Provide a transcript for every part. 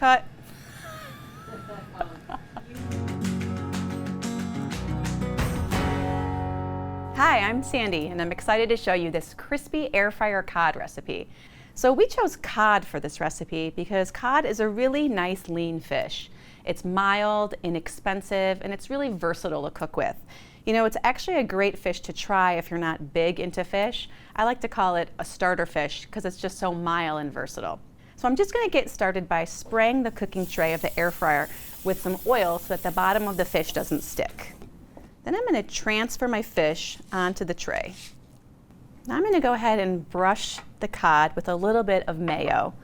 cut. Hi, I'm Sandy, and I'm excited to show you this crispy air fryer cod recipe. So we chose cod for this recipe because cod is a really nice lean fish. It's mild, inexpensive, and it's really versatile to cook with. You know, it's actually a great fish to try if you're not big into fish. I like to call it a starter fish because it's just so mild and versatile. So I'm just going to get started by spraying the cooking tray of the air fryer with some oil so that the bottom of the fish doesn't stick. Then I'm going to transfer my fish onto the tray. Now I'm going to go ahead and brush the cod with a little bit of mayo.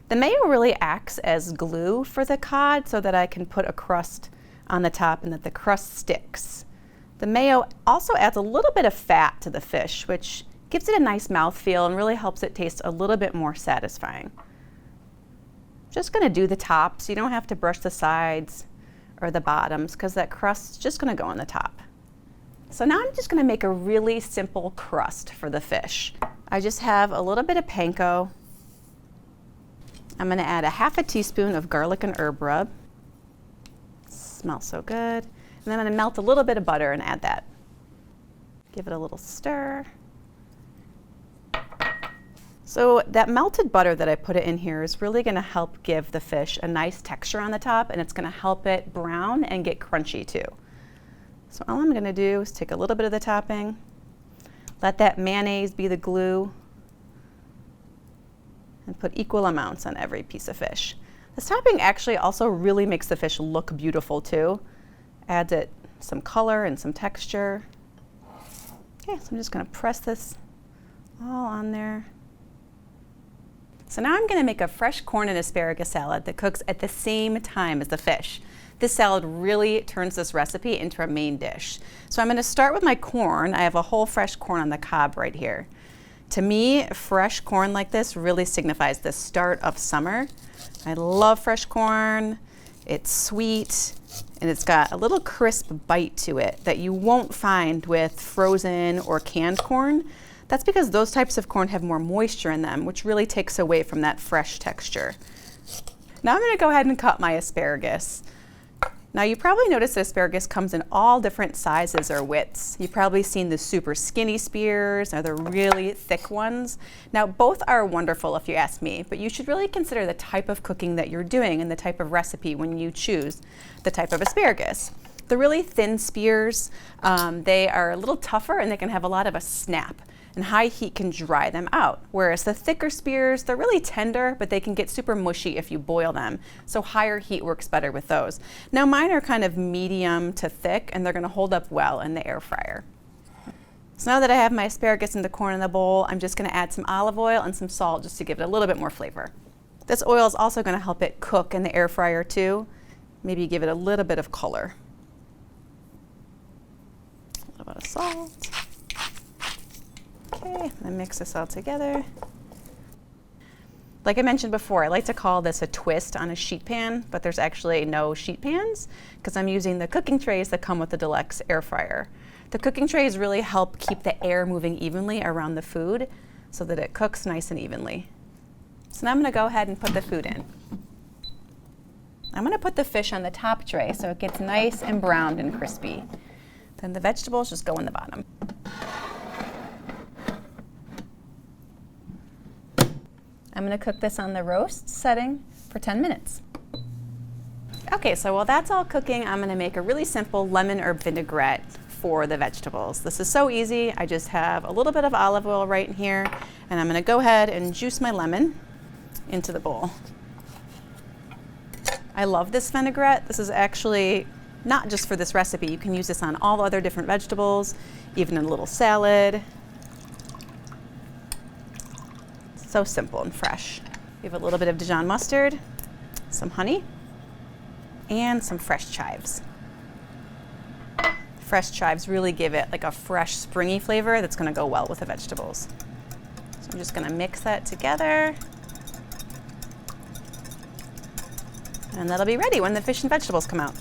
The mayo really acts as glue for the cod so that I can put a crust on the top and that the crust sticks. The mayo also adds a little bit of fat to the fish, which gives it a nice mouthfeel and really helps it taste a little bit more satisfying. Just going to do the tops. You don't have to brush the sides or the bottoms because that crust's just going to go on the top. So now I'm just going to make a really simple crust for the fish. I just have a little bit of panko. I'm going to add a half a teaspoon of garlic and herb rub. Smells so good. And then I'm going to melt a little bit of butter and add that. Give it a little stir. So that melted butter that I put it in here is really going to help give the fish a nice texture on the top, and it's going to help it brown and get crunchy too. So all I'm going to do is take a little bit of the topping, let that mayonnaise be the glue, and put equal amounts on every piece of fish. This topping actually also really makes the fish look beautiful too. Adds it some color and some texture. Okay, so I'm just going to press this all on there. So now I'm going to make a fresh corn and asparagus salad that cooks at the same time as the fish. This salad really turns this recipe into a main dish. So I'm going to start with my corn. I have a whole fresh corn on the cob right here. To me, fresh corn like this really signifies the start of summer. I love fresh corn. It's sweet and it's got a little crisp bite to it that you won't find with frozen or canned corn. That's because those types of corn have more moisture in them, which really takes away from that fresh texture. Now I'm going to go ahead and cut my asparagus. Now you probably noticed that asparagus comes in all different sizes or widths. You've probably seen the super skinny spears or the really thick ones. Now both are wonderful if you ask me, but you should really consider the type of cooking that you're doing and the type of recipe when you choose the type of asparagus. The really thin spears, they are a little tougher and they can have a lot of a snap, and high heat can dry them out. Whereas the thicker spears, they're really tender, but they can get super mushy if you boil them. So higher heat works better with those. Now mine are kind of medium to thick, and they're gonna hold up well in the air fryer. So now that I have my asparagus and the corn in the bowl, I'm just gonna add some olive oil and some salt just to give it a little bit more flavor. This oil is also gonna help it cook in the air fryer too. Maybe give it a little bit of color. A little bit of salt. Okay, then mix this all together. Like I mentioned before, I like to call this a twist on a sheet pan, but there's actually no sheet pans because I'm using the cooking trays that come with the Deluxe air fryer. The cooking trays really help keep the air moving evenly around the food so that it cooks nice and evenly. So now I'm going to go ahead and put the food in. I'm going to put the fish on the top tray so it gets nice and browned and crispy. Then the vegetables just go in the bottom. I'm going to cook this on the roast setting for 10 minutes. Okay, so while that's all cooking, I'm going to make a really simple lemon herb vinaigrette for the vegetables. This is so easy. I just have a little bit of olive oil right in here, and I'm going to go ahead and juice my lemon into the bowl. I love this vinaigrette. This is actually not just for this recipe. You can use this on all other different vegetables, even in a little salad. So simple and fresh. We have a little bit of Dijon mustard, some honey, and some fresh chives. Fresh chives really give it like a fresh, springy flavor that's gonna go well with the vegetables. So I'm just gonna mix that together. And that'll be ready when the fish and vegetables come out.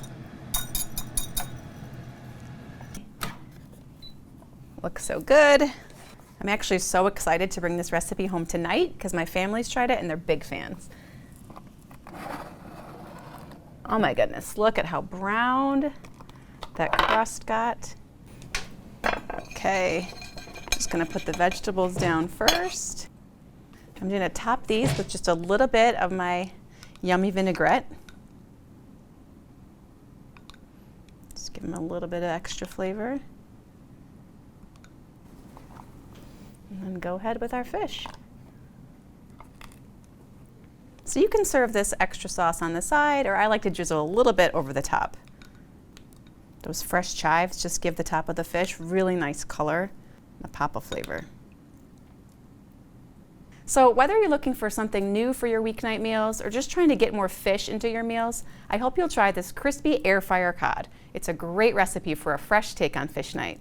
Looks so good. I'm actually so excited to bring this recipe home tonight because my family's tried it and they're big fans. Oh my goodness, look at how browned that crust got. Okay, just gonna put the vegetables down first. I'm gonna top these with just a little bit of my yummy vinaigrette. Just give them a little bit of extra flavor. And then go ahead with our fish. So you can serve this extra sauce on the side, or I like to drizzle a little bit over the top. Those fresh chives just give the top of the fish really nice color, a pop of flavor. So whether you're looking for something new for your weeknight meals or just trying to get more fish into your meals, I hope you'll try this crispy air fryer cod. It's a great recipe for a fresh take on fish night.